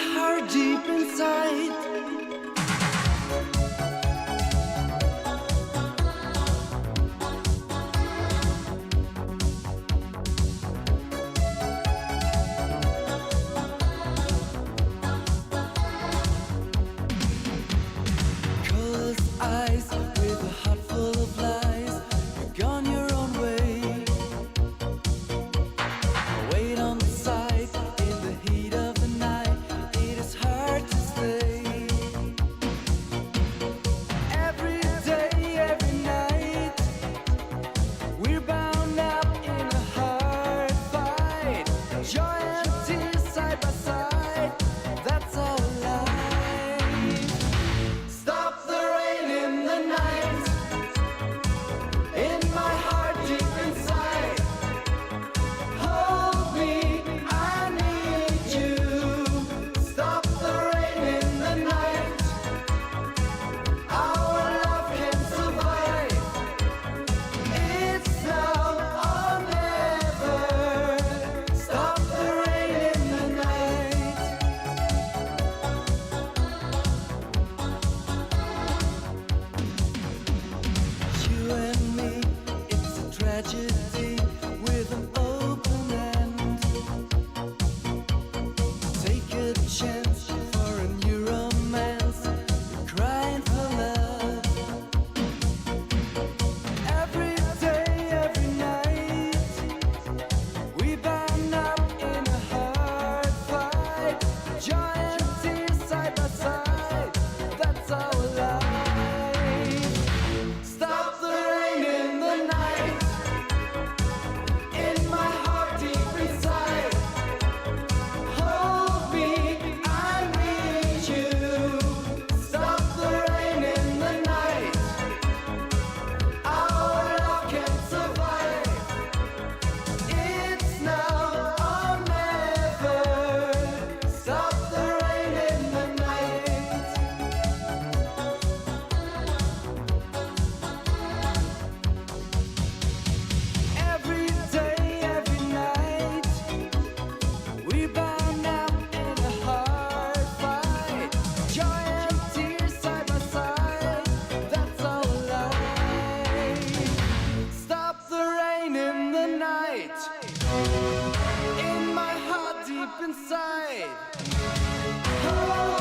heart deep inside. Closed eyes with a heart full of lies. You're gone your own way. Wait on the side in the heat of the night. It is hard to stay. Every day, every night, we're bound up in a hard fight. Joy and tears side by side. That's our life. Stop the rain in the night. In my heart deep inside. Hold me, I need you. Stop the rain in the night. Our love can survive. It's now or never. Stop the rain in the night. You and me, it's a tragedy with an open end. Take a chance for a new romance. We're crying for love. Every day, every night, we bound up in a hard fight. Joy and tears side by side. That's our life. Stop the rain in the night. In my heart deep inside. Hold me, I need you. Stop the rain in the night. Our love can survive. It's now or never. Stop the rain in the night. Every day, every night, we bound up in a hard fight. Joy and tears side by side. That's our life. Stop the rain in the night. In my heart deep inside. Oh.